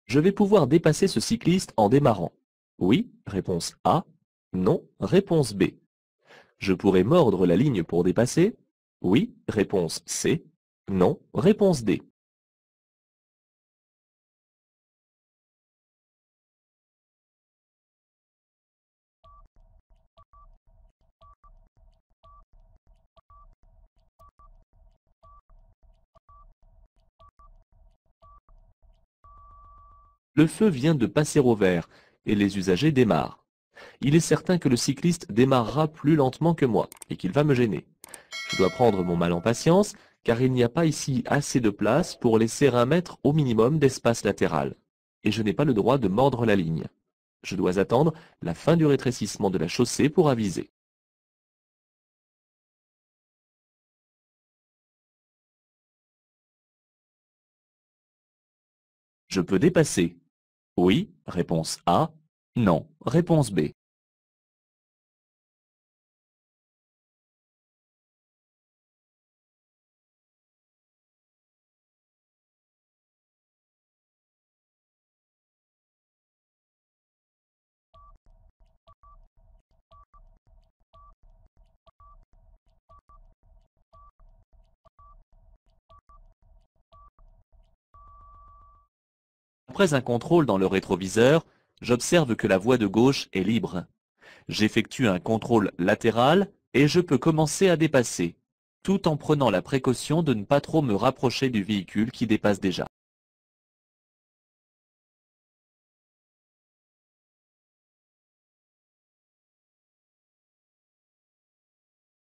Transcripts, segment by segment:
Je vais pouvoir dépasser ce cycliste en démarrant. Oui, réponse A. Non, réponse B. Je pourrais mordre la ligne pour dépasser. Oui, réponse C. Non, réponse D. Le feu vient de passer au vert et les usagers démarrent. Il est certain que le cycliste démarrera plus lentement que moi et qu'il va me gêner. Je dois prendre mon mal en patience car il n'y a pas ici assez de place pour laisser 1 mètre au minimum d'espace latéral. Et je n'ai pas le droit de mordre la ligne. Je dois attendre la fin du rétrécissement de la chaussée pour aviser. Je peux dépasser. Oui, réponse A. Non, réponse B. Après un contrôle dans le rétroviseur, j'observe que la voie de gauche est libre. J'effectue un contrôle latéral et je peux commencer à dépasser, tout en prenant la précaution de ne pas trop me rapprocher du véhicule qui dépasse déjà.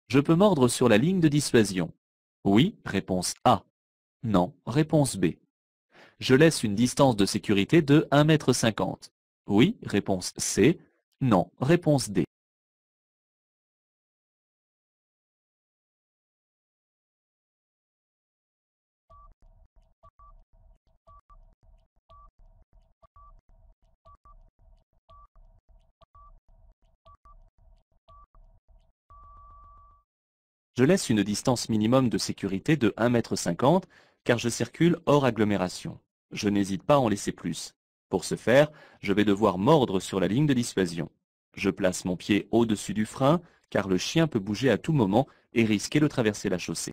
Je peux mordre sur la ligne de dissuasion. Oui, réponse A. Non, réponse B. Je laisse une distance de sécurité de 1,50 m. Oui, réponse C. Non, réponse D. Je laisse une distance minimum de sécurité de 1,50 m car je circule hors agglomération. Je n'hésite pas à en laisser plus. Pour ce faire, je vais devoir mordre sur la ligne de dissuasion. Je place mon pied au-dessus du frein car le chien peut bouger à tout moment et risquer de traverser la chaussée.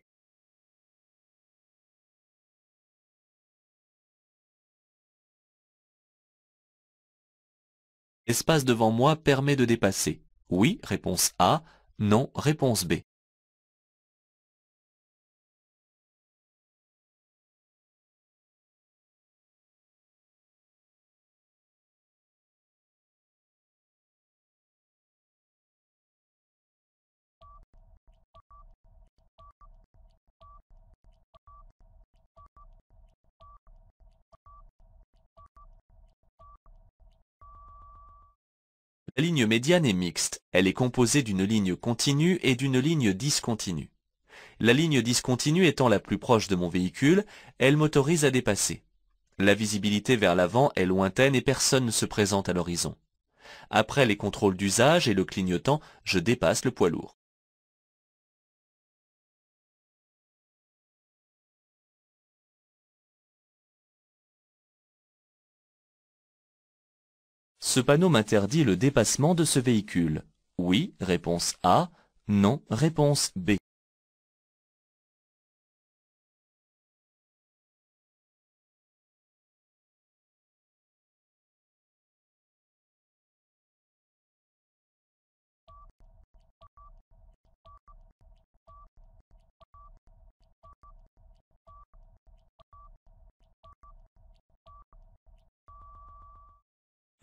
L'espace devant moi permet de dépasser. Oui, réponse A. Non, réponse B. La ligne médiane est mixte. Elle est composée d'une ligne continue et d'une ligne discontinue. La ligne discontinue étant la plus proche de mon véhicule, elle m'autorise à dépasser. La visibilité vers l'avant est lointaine et personne ne se présente à l'horizon. Après les contrôles d'usage et le clignotant, je dépasse le poids lourd. Ce panneau m'interdit le dépassement de ce véhicule. Oui, réponse A. Non, réponse B.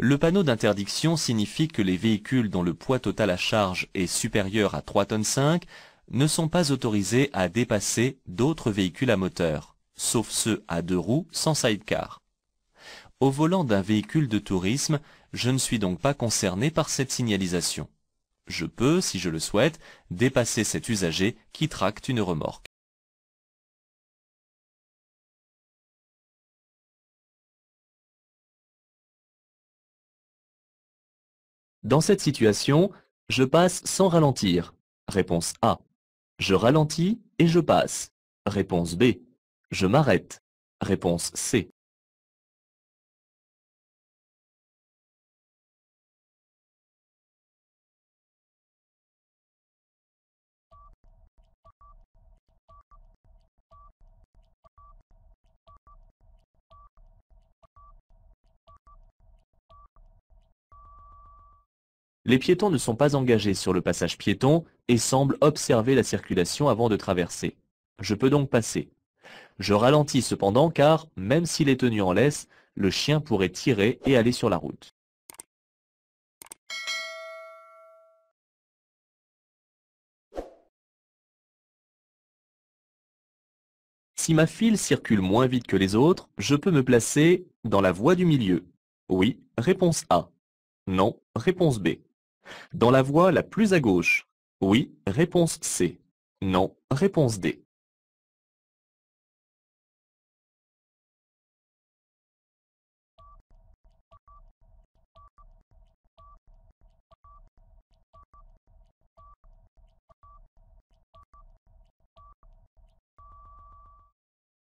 Le panneau d'interdiction signifie que les véhicules dont le poids total à charge est supérieur à 3,5 tonnes ne sont pas autorisés à dépasser d'autres véhicules à moteur, sauf ceux à 2 roues sans sidecar. Au volant d'un véhicule de tourisme, je ne suis donc pas concerné par cette signalisation. Je peux, si je le souhaite, dépasser cet usager qui tracte une remorque. Dans cette situation, je passe sans ralentir. Réponse A. Je ralentis et je passe. Réponse B. Je m'arrête. Réponse C. Les piétons ne sont pas engagés sur le passage piéton et semblent observer la circulation avant de traverser. Je peux donc passer. Je ralentis cependant car, même s'il est tenu en laisse, le chien pourrait tirer et aller sur la route. Si ma file circule moins vite que les autres, je peux me placer dans la voie du milieu. Oui, réponse A. Non, réponse B. Dans la voie la plus à gauche. Oui, réponse C. Non, réponse D.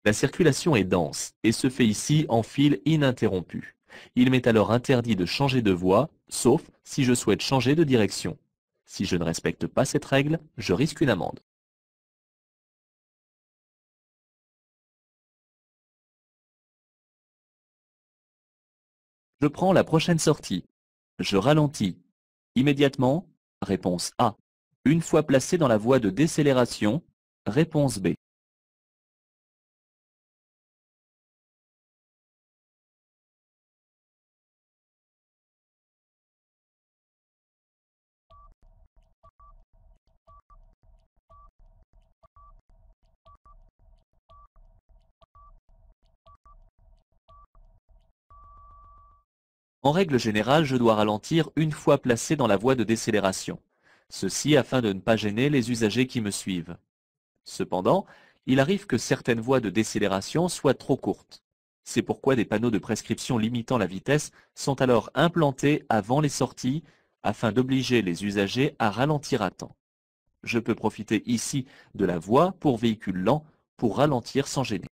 La circulation est dense et se fait ici en file ininterrompue. Il m'est alors interdit de changer de voie, sauf si je souhaite changer de direction. Si je ne respecte pas cette règle, je risque une amende. Je prends la prochaine sortie. Je ralentis. Immédiatement, réponse A. Une fois placé dans la voie de décélération, réponse B. En règle générale, je dois ralentir une fois placé dans la voie de décélération. Ceci afin de ne pas gêner les usagers qui me suivent. Cependant, il arrive que certaines voies de décélération soient trop courtes. C'est pourquoi des panneaux de prescription limitant la vitesse sont alors implantés avant les sorties afin d'obliger les usagers à ralentir à temps. Je peux profiter ici de la voie pour véhicules lents pour ralentir sans gêner.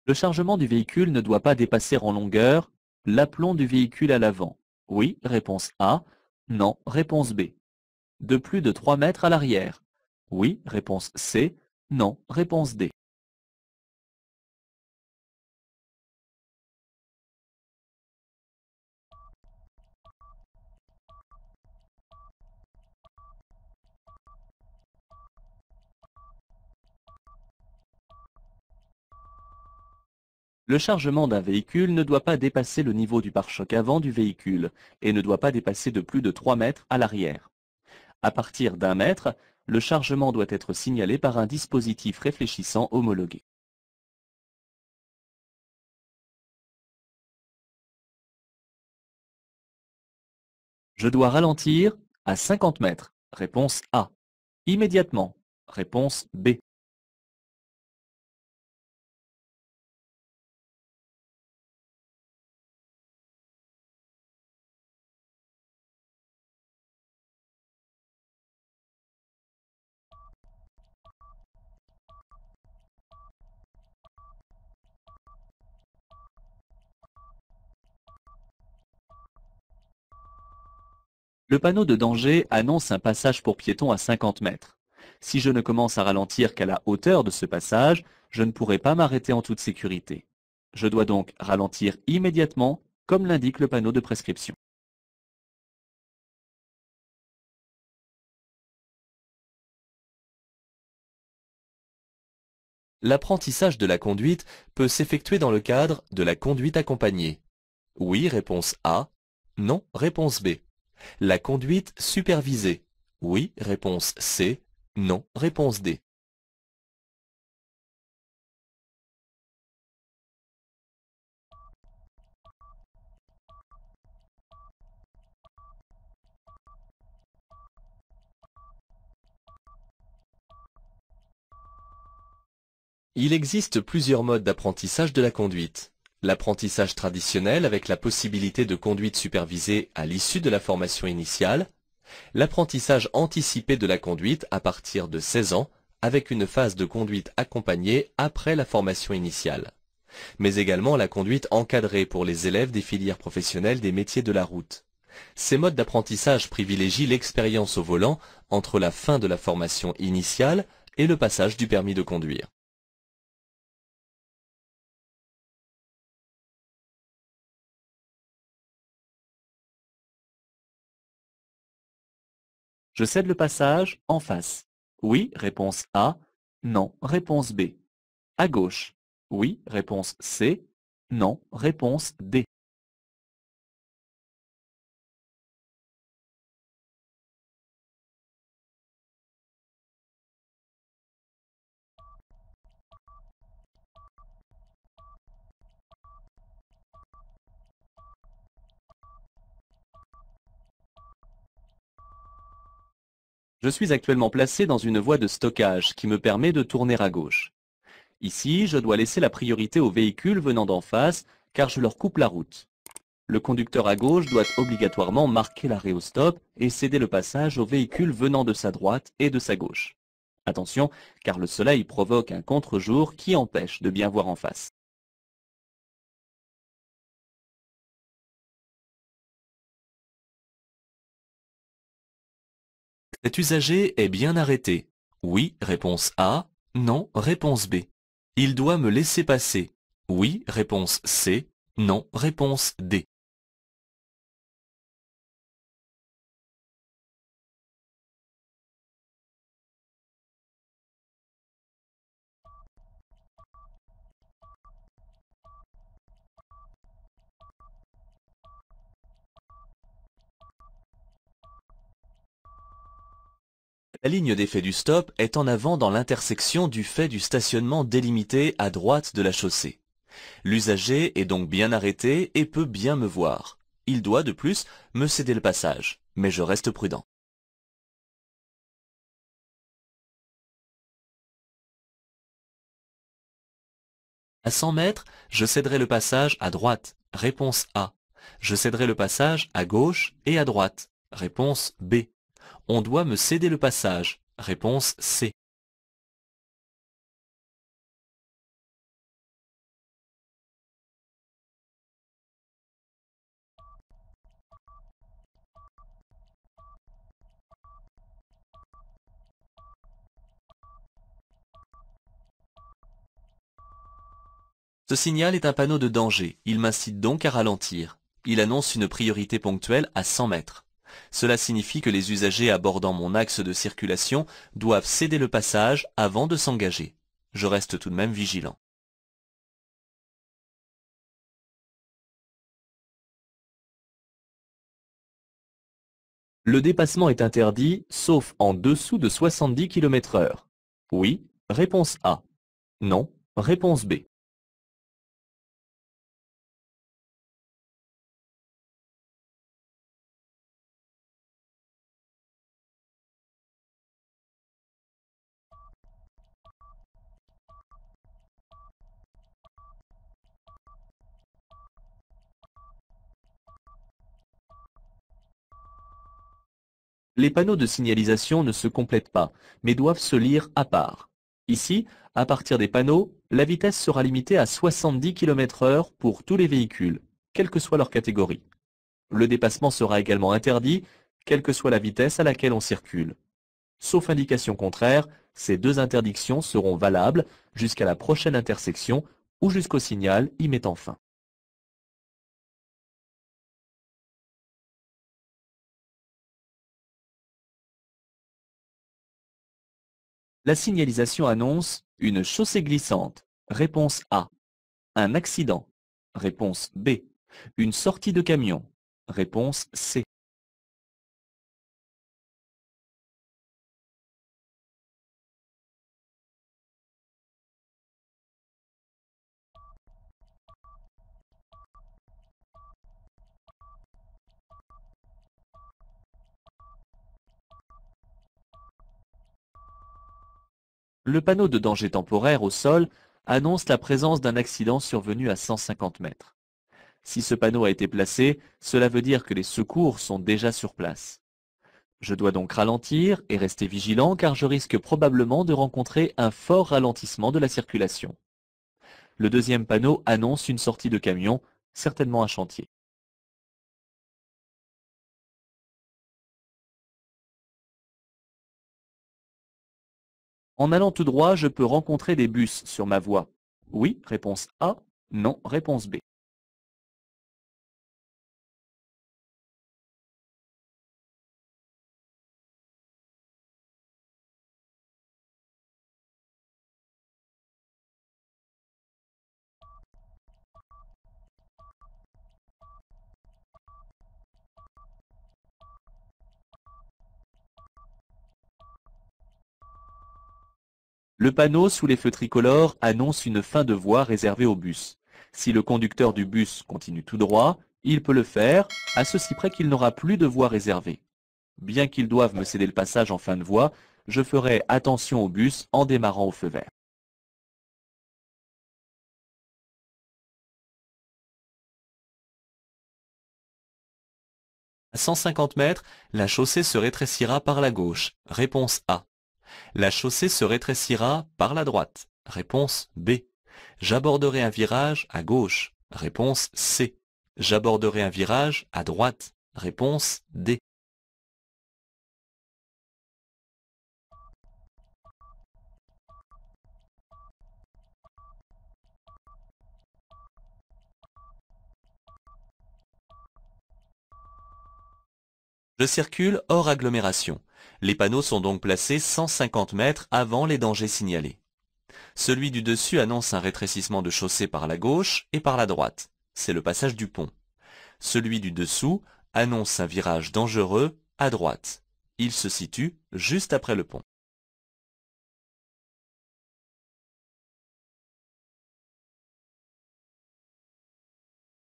Le chargement du véhicule ne doit pas dépasser en longueur l'aplomb du véhicule à l'avant. Oui, réponse A. Non, réponse B. De plus de 3 mètres à l'arrière. Oui, réponse C. Non, réponse D. Le chargement d'un véhicule ne doit pas dépasser le niveau du pare-choc avant du véhicule et ne doit pas dépasser de plus de 3 mètres à l'arrière. À partir d'1 mètre, le chargement doit être signalé par un dispositif réfléchissant homologué. Je dois ralentir à 50 mètres. Réponse A. Immédiatement. Réponse B. Le panneau de danger annonce un passage pour piétons à 50 mètres. Si je ne commence à ralentir qu'à la hauteur de ce passage, je ne pourrai pas m'arrêter en toute sécurité. Je dois donc ralentir immédiatement, comme l'indique le panneau de prescription. L'apprentissage de la conduite peut s'effectuer dans le cadre de la conduite accompagnée. Oui, réponse A. Non, réponse B. La conduite supervisée. Oui, réponse C. Non, réponse D. Il existe plusieurs modes d'apprentissage de la conduite. L'apprentissage traditionnel avec la possibilité de conduite supervisée à l'issue de la formation initiale. L'apprentissage anticipé de la conduite à partir de 16 ans avec une phase de conduite accompagnée après la formation initiale. Mais également la conduite encadrée pour les élèves des filières professionnelles des métiers de la route. Ces modes d'apprentissage privilégient l'expérience au volant entre la fin de la formation initiale et le passage du permis de conduire. Je cède le passage en face. Oui, réponse A. Non, réponse B. À gauche. Oui, réponse C. Non, réponse D. Je suis actuellement placé dans une voie de stockage qui me permet de tourner à gauche. Ici, je dois laisser la priorité aux véhicules venant d'en face car je leur coupe la route. Le conducteur à gauche doit obligatoirement marquer l'arrêt au stop et céder le passage aux véhicules venant de sa droite et de sa gauche. Attention, car le soleil provoque un contre-jour qui empêche de bien voir en face. Cet usager est bien arrêté. Oui, réponse A. Non, réponse B. Il doit me laisser passer. Oui, réponse C. Non, réponse D. La ligne d'effet du stop est en avant dans l'intersection du fait du stationnement délimité à droite de la chaussée. L'usager est donc bien arrêté et peut bien me voir. Il doit, de plus, me céder le passage, mais je reste prudent. À 100 mètres, je céderai le passage à droite. Réponse A. Je céderai le passage à gauche et à droite. Réponse B. On doit me céder le passage. Réponse C. Ce signal est un panneau de danger. Il m'incite donc à ralentir. Il annonce une priorité ponctuelle à 100 mètres. Cela signifie que les usagers abordant mon axe de circulation doivent céder le passage avant de s'engager. Je reste tout de même vigilant. Le dépassement est interdit, sauf en dessous de 70 km/h. Oui, réponse A. Non, réponse B. Les panneaux de signalisation ne se complètent pas, mais doivent se lire à part. Ici, à partir des panneaux, la vitesse sera limitée à 70 km/h pour tous les véhicules, quelle que soit leur catégorie. Le dépassement sera également interdit, quelle que soit la vitesse à laquelle on circule. Sauf indication contraire, ces deux interdictions seront valables jusqu'à la prochaine intersection ou jusqu'au signal y mettant fin. La signalisation annonce une chaussée glissante. Réponse A. Un accident. Réponse B. Une sortie de camion. Réponse C. Le panneau de danger temporaire au sol annonce la présence d'un accident survenu à 150 mètres. Si ce panneau a été placé, cela veut dire que les secours sont déjà sur place. Je dois donc ralentir et rester vigilant car je risque probablement de rencontrer un fort ralentissement de la circulation. Le deuxième panneau annonce une sortie de camion, certainement un chantier. En allant tout droit, je peux rencontrer des bus sur ma voie. Oui, réponse A. Non, réponse B. Le panneau sous les feux tricolores annonce une fin de voie réservée au bus. Si le conducteur du bus continue tout droit, il peut le faire, à ceci près qu'il n'aura plus de voie réservée. Bien qu'ils doivent me céder le passage en fin de voie, je ferai attention au bus en démarrant au feu vert. À 150 mètres, la chaussée se rétrécira par la gauche. Réponse A. La chaussée se rétrécira par la droite. Réponse B. J'aborderai un virage à gauche. Réponse C. J'aborderai un virage à droite. Réponse D. Je circule hors agglomération. Les panneaux sont donc placés 150 mètres avant les dangers signalés. Celui du dessus annonce un rétrécissement de chaussée par la gauche et par la droite. C'est le passage du pont. Celui du dessous annonce un virage dangereux à droite. Il se situe juste après le pont.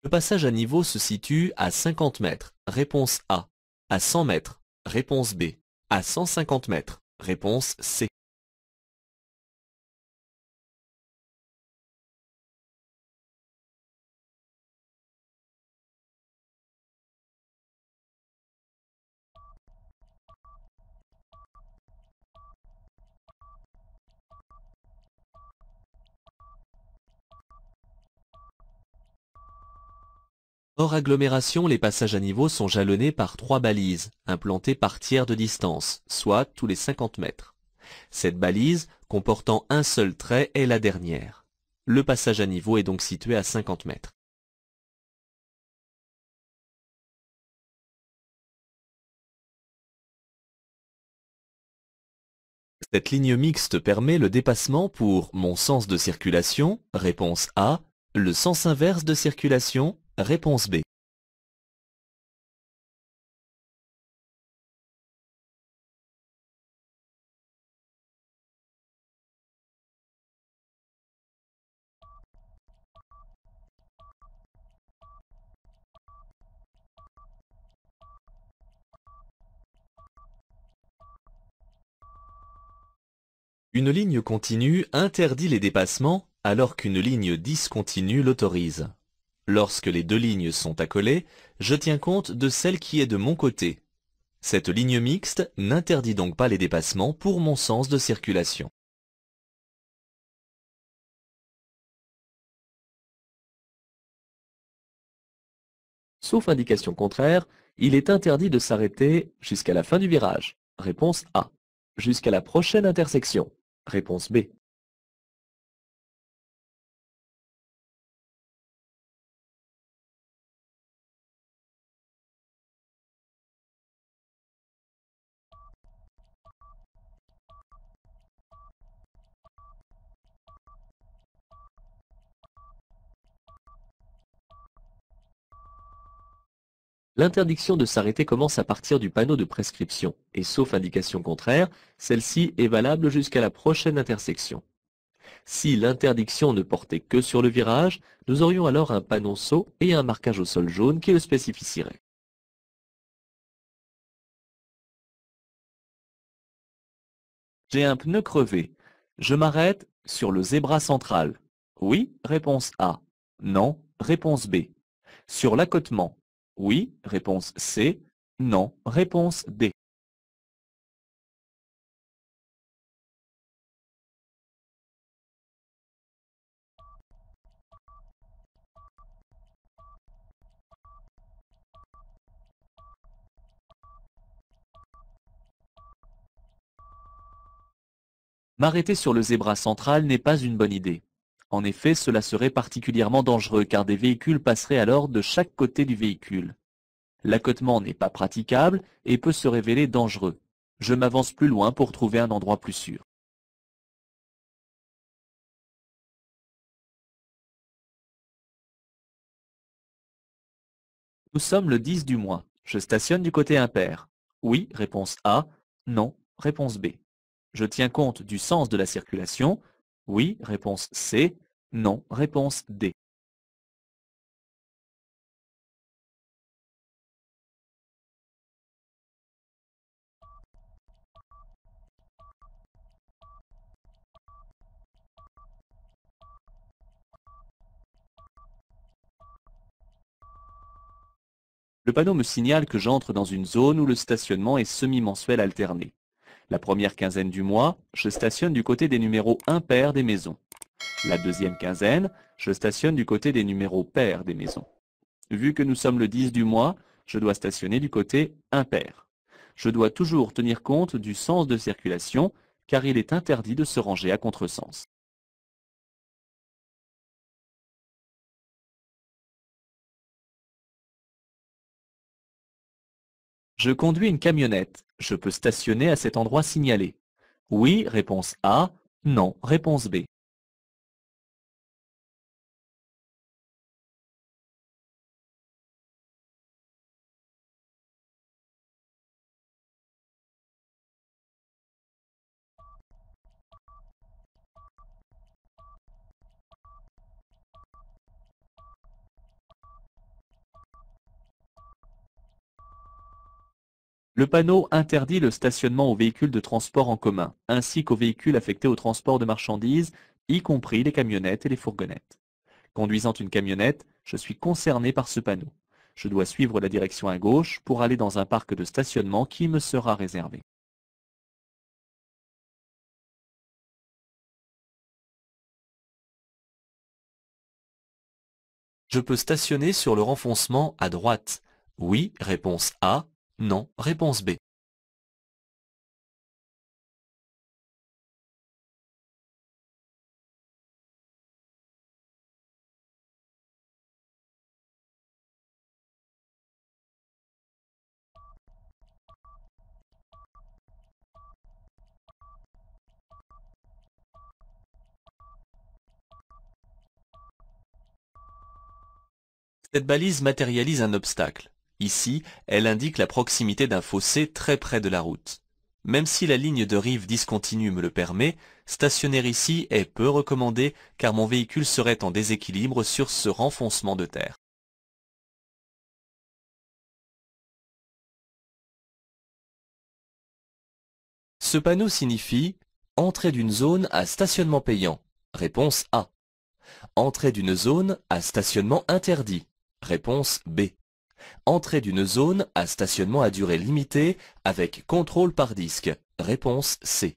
Le passage à niveau se situe à 50 mètres. Réponse A. À 100 mètres. Réponse B. À 150 mètres. Réponse C. Hors agglomération, les passages à niveau sont jalonnés par 3 balises, implantées par tiers de distance, soit tous les 50 mètres. Cette balise, comportant un seul trait, est la dernière. Le passage à niveau est donc situé à 50 mètres. Cette ligne mixte permet le dépassement pour mon sens de circulation, réponse A, le sens inverse de circulation, réponse B. Une ligne continue interdit les dépassements alors qu'une ligne discontinue l'autorise. Lorsque les deux lignes sont accolées, je tiens compte de celle qui est de mon côté. Cette ligne mixte n'interdit donc pas les dépassements pour mon sens de circulation. Sauf indication contraire, il est interdit de s'arrêter jusqu'à la fin du virage. Réponse A. Jusqu'à la prochaine intersection. Réponse B. L'interdiction de s'arrêter commence à partir du panneau de prescription, et sauf indication contraire, celle-ci est valable jusqu'à la prochaine intersection. Si l'interdiction ne portait que sur le virage, nous aurions alors un panneau saut et un marquage au sol jaune qui le spécifierait. J'ai un pneu crevé. Je m'arrête sur le zébra central. Oui, réponse A. Non, réponse B. Sur l'accotement. Oui, réponse C. Non, réponse D. M'arrêter sur le zébra central n'est pas une bonne idée. En effet, cela serait particulièrement dangereux car des véhicules passeraient alors de chaque côté du véhicule. L'accotement n'est pas praticable et peut se révéler dangereux. Je m'avance plus loin pour trouver un endroit plus sûr. Nous sommes le 10 du mois. Je stationne du côté impair. Oui, réponse A. Non, réponse B. Je tiens compte du sens de la circulation. Oui, réponse C. Non, réponse D. Le panneau me signale que j'entre dans une zone où le stationnement est semi-mensuel alterné. La première quinzaine du mois, je stationne du côté des numéros impairs des maisons. La deuxième quinzaine, je stationne du côté des numéros pairs des maisons. Vu que nous sommes le 10 du mois, je dois stationner du côté impair. Je dois toujours tenir compte du sens de circulation, car il est interdit de se ranger à contresens. Je conduis une camionnette. Je peux stationner à cet endroit signalé. Oui, réponse A. Non, réponse B. Le panneau interdit le stationnement aux véhicules de transport en commun, ainsi qu'aux véhicules affectés au transport de marchandises, y compris les camionnettes et les fourgonnettes. Conduisant une camionnette, je suis concerné par ce panneau. Je dois suivre la direction à gauche pour aller dans un parc de stationnement qui me sera réservé. Je peux stationner sur le renfoncement à droite. Oui, réponse A. Non, réponse B. Cette balise matérialise un obstacle. Ici, elle indique la proximité d'un fossé très près de la route. Même si la ligne de rive discontinue me le permet, stationner ici est peu recommandé car mon véhicule serait en déséquilibre sur ce renfoncement de terre. Ce panneau signifie entrée d'une zone à stationnement payant. Réponse A. Entrée d'une zone à stationnement interdit. Réponse B. Entrée d'une zone à stationnement à durée limitée avec contrôle par disque. Réponse C.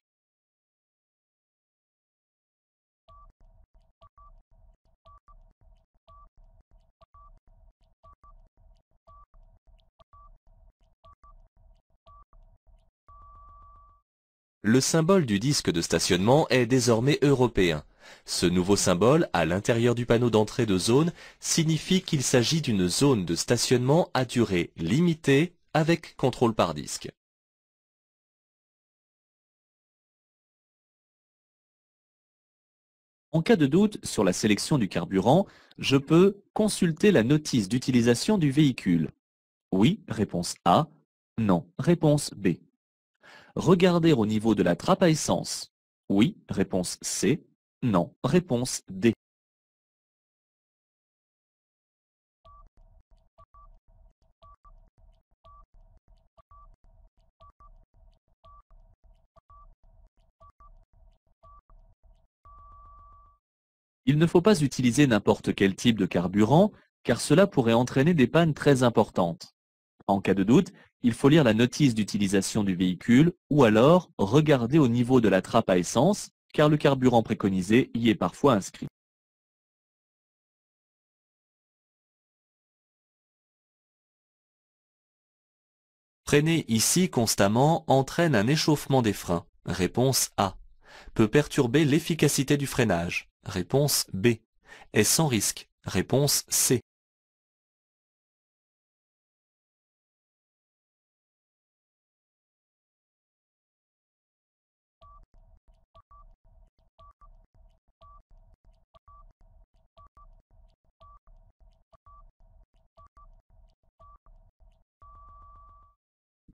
Le symbole du disque de stationnement est désormais européen. Ce nouveau symbole, à l'intérieur du panneau d'entrée de zone, signifie qu'il s'agit d'une zone de stationnement à durée limitée avec contrôle par disque. En cas de doute sur la sélection du carburant, je peux consulter la notice d'utilisation du véhicule. Oui, réponse A. Non, réponse B. Regarder au niveau de la trappe à essence. Oui, réponse C. Non, réponse D. Il ne faut pas utiliser n'importe quel type de carburant, car cela pourrait entraîner des pannes très importantes. En cas de doute, il faut lire la notice d'utilisation du véhicule ou alors regarder au niveau de la trappe à essence, car le carburant préconisé y est parfois inscrit. Freiner ici constamment entraîne un échauffement des freins. Réponse A. peut perturber l'efficacité du freinage. Réponse B. Est sans risque. Réponse C.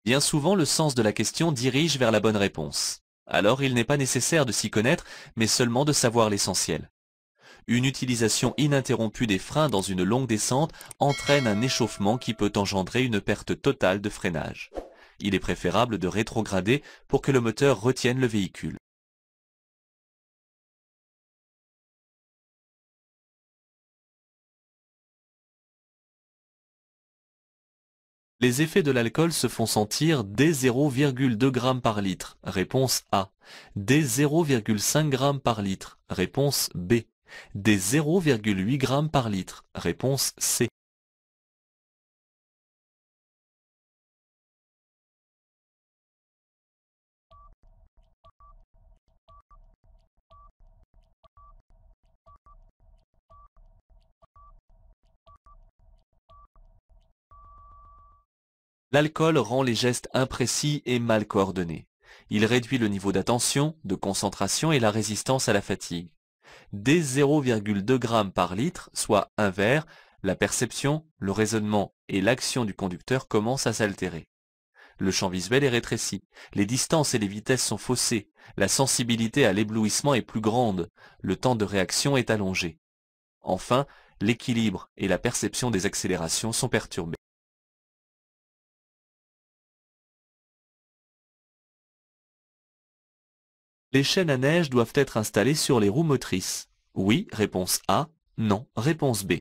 Bien souvent, le sens de la question dirige vers la bonne réponse. Alors, il n'est pas nécessaire de s'y connaître, mais seulement de savoir l'essentiel. Une utilisation ininterrompue des freins dans une longue descente entraîne un échauffement qui peut engendrer une perte totale de freinage. Il est préférable de rétrograder pour que le moteur retienne le véhicule. Les effets de l'alcool se font sentir dès 0,2 g par litre. Réponse A. Dès 0,5 g par litre. Réponse B. Dès 0,8 g par litre. Réponse C. L'alcool rend les gestes imprécis et mal coordonnés. Il réduit le niveau d'attention, de concentration et la résistance à la fatigue. Dès 0,2 g par litre, soit un verre, la perception, le raisonnement et l'action du conducteur commencent à s'altérer. Le champ visuel est rétréci, les distances et les vitesses sont faussées, la sensibilité à l'éblouissement est plus grande, le temps de réaction est allongé. Enfin, l'équilibre et la perception des accélérations sont perturbés. Les chaînes à neige doivent être installées sur les roues motrices. Oui, réponse A. Non, réponse B.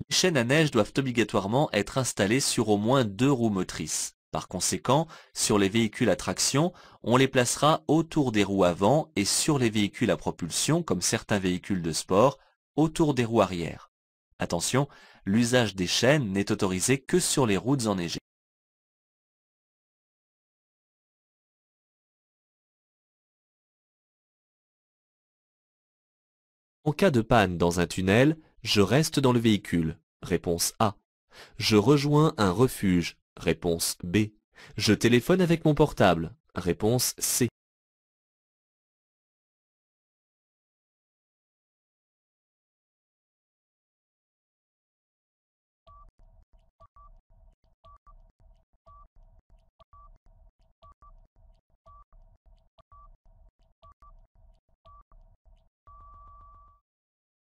Les chaînes à neige doivent obligatoirement être installées sur au moins 2 roues motrices. Par conséquent, sur les véhicules à traction, on les placera autour des roues avant et sur les véhicules à propulsion, comme certains véhicules de sport, autour des roues arrière. Attention, l'usage des chaînes n'est autorisé que sur les routes enneigées. En cas de panne dans un tunnel, je reste dans le véhicule. Réponse A. Je rejoins un refuge. Réponse B. Je téléphone avec mon portable. Réponse C.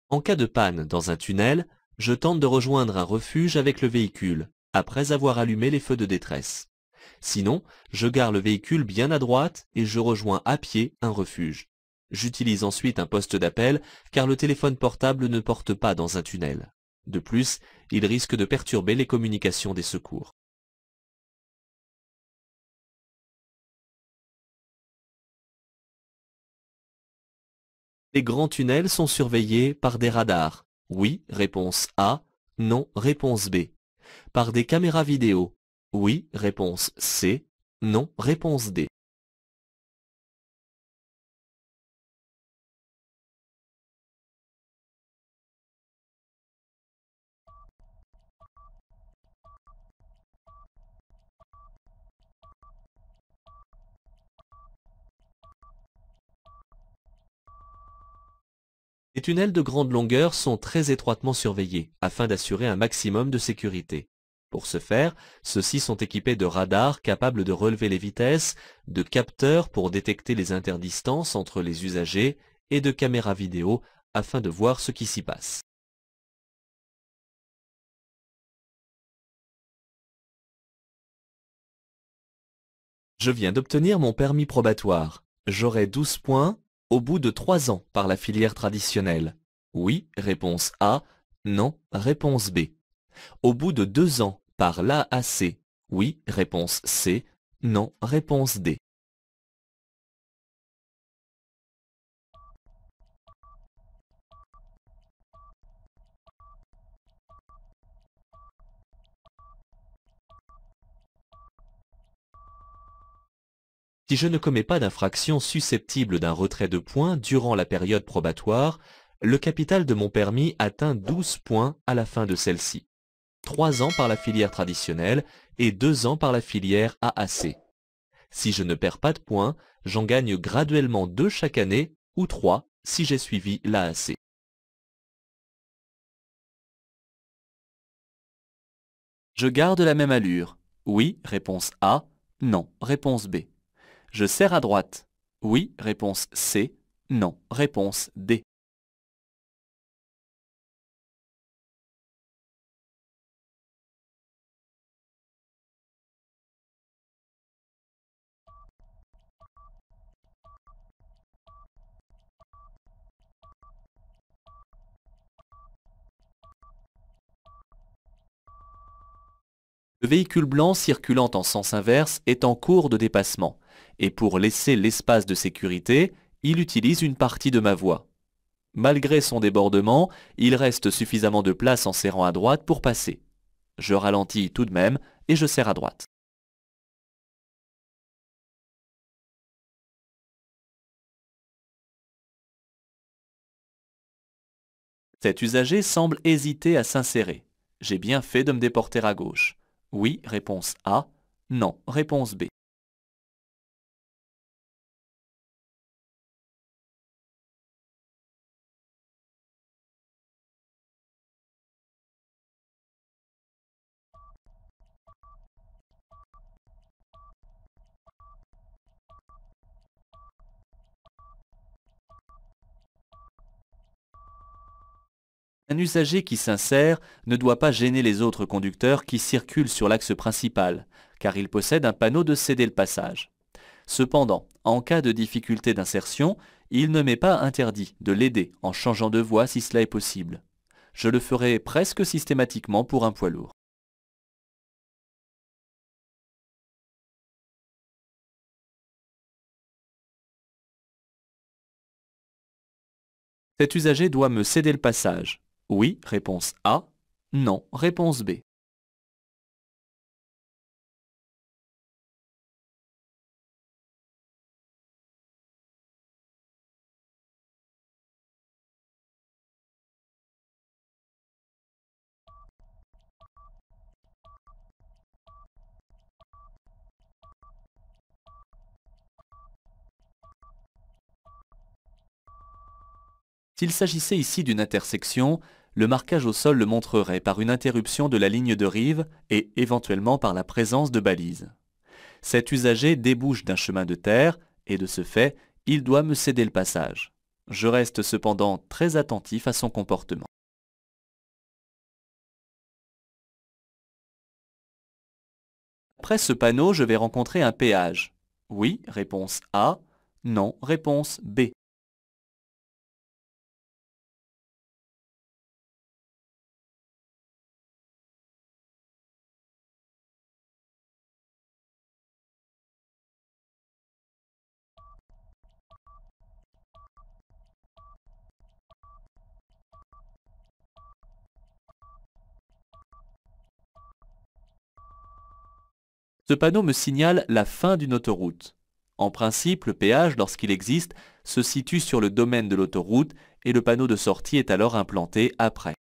En cas de panne dans un tunnel, je tente de rejoindre un refuge avec le véhicule, après avoir allumé les feux de détresse. Sinon, je gare le véhicule bien à droite et je rejoins à pied un refuge. J'utilise ensuite un poste d'appel car le téléphone portable ne porte pas dans un tunnel. De plus, il risque de perturber les communications des secours. Les grands tunnels sont surveillés par des radars. Oui, réponse A. Non, réponse B. Par des caméras vidéo. Oui, réponse C. Non, réponse D. Les tunnels de grande longueur sont très étroitement surveillés afin d'assurer un maximum de sécurité. Pour ce faire, ceux-ci sont équipés de radars capables de relever les vitesses, de capteurs pour détecter les interdistances entre les usagers et de caméras vidéo afin de voir ce qui s'y passe. Je viens d'obtenir mon permis probatoire. J'aurai 12 points au bout de 3 ans par la filière traditionnelle. Oui, réponse A. Non, réponse B. Au bout de 2 ans, par l'AAC. Oui, réponse C. Non, réponse D. Si je ne commets pas d'infraction susceptible d'un retrait de points durant la période probatoire, le capital de mon permis atteint 12 points à la fin de celle-ci. 3 ans par la filière traditionnelle et 2 ans par la filière AAC. Si je ne perds pas de points, j'en gagne graduellement 2 chaque année ou 3 si j'ai suivi l'AAC. Je garde la même allure. Oui, réponse A. Non, réponse B. Je serre à droite. Oui, réponse C. Non, réponse D. Le véhicule blanc circulant en sens inverse est en cours de dépassement, et pour laisser l'espace de sécurité, il utilise une partie de ma voie. Malgré son débordement, il reste suffisamment de place en serrant à droite pour passer. Je ralentis tout de même et je serre à droite. Cet usager semble hésiter à s'insérer. J'ai bien fait de me déporter à gauche. Oui, réponse A. Non, réponse B. Un usager qui s'insère ne doit pas gêner les autres conducteurs qui circulent sur l'axe principal, car il possède un panneau de céder le passage. Cependant, en cas de difficulté d'insertion, il ne m'est pas interdit de l'aider en changeant de voie si cela est possible. Je le ferai presque systématiquement pour un poids lourd. Cet usager doit me céder le passage. Oui, réponse A. Non, réponse B. S'il s'agissait ici d'une intersection, le marquage au sol le montrerait par une interruption de la ligne de rive et éventuellement par la présence de balises. Cet usager débouche d'un chemin de terre et de ce fait, il doit me céder le passage. Je reste cependant très attentif à son comportement. Après ce panneau, je vais rencontrer un péage. Oui, réponse A. Non, réponse B. Ce panneau me signale la fin d'une autoroute. En principe, le péage, lorsqu'il existe, se situe sur le domaine de l'autoroute et le panneau de sortie est alors implanté après.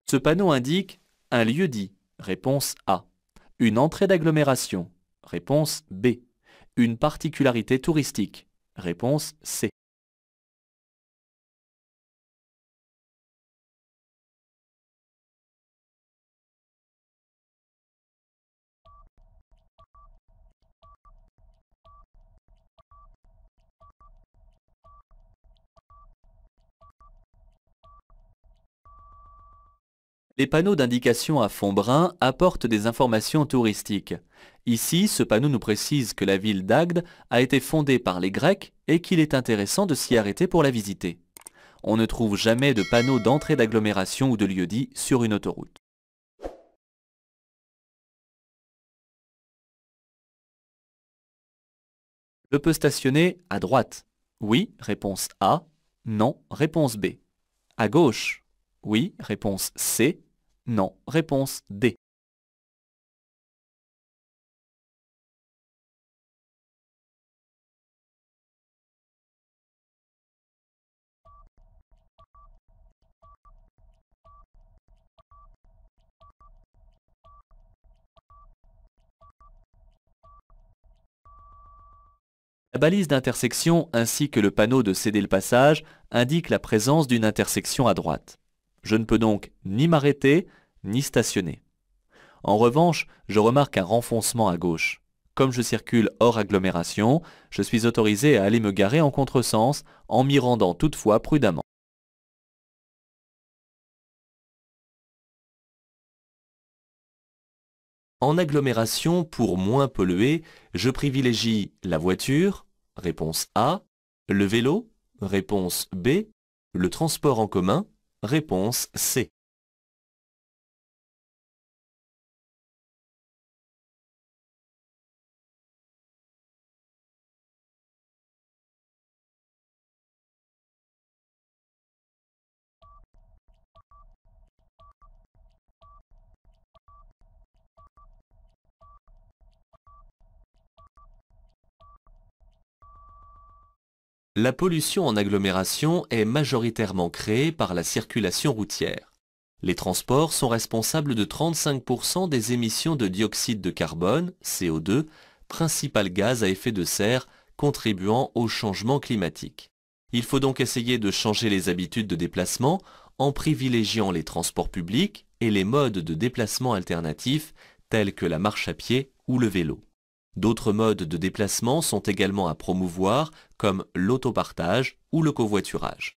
Ce panneau indique un lieu-dit, réponse A. Une entrée d'agglomération, réponse B. Une particularité touristique, réponse C. Les panneaux d'indication à fond brun apportent des informations touristiques. Ici, ce panneau nous précise que la ville d'Agde a été fondée par les Grecs et qu'il est intéressant de s'y arrêter pour la visiter. On ne trouve jamais de panneau d'entrée d'agglomération ou de lieu-dit sur une autoroute. Je peux stationner à droite. Oui, réponse A. Non, réponse B. À gauche. Oui, réponse C. Non, réponse D. La balise d'intersection ainsi que le panneau de céder le passage indiquent la présence d'une intersection à droite. Je ne peux donc ni m'arrêter, ni stationner. En revanche, je remarque un renfoncement à gauche. Comme je circule hors agglomération, je suis autorisé à aller me garer en contresens, en m'y rendant toutefois prudemment. En agglomération, pour moins polluer, je privilégie la voiture, réponse A, le vélo, réponse B, le transport en commun, réponse C. La pollution en agglomération est majoritairement créée par la circulation routière. Les transports sont responsables de 35% des émissions de dioxyde de carbone, CO2, principal gaz à effet de serre contribuant au changement climatique. Il faut donc essayer de changer les habitudes de déplacement en privilégiant les transports publics et les modes de déplacement alternatifs tels que la marche à pied ou le vélo. D'autres modes de déplacement sont également à promouvoir comme l'autopartage ou le covoiturage.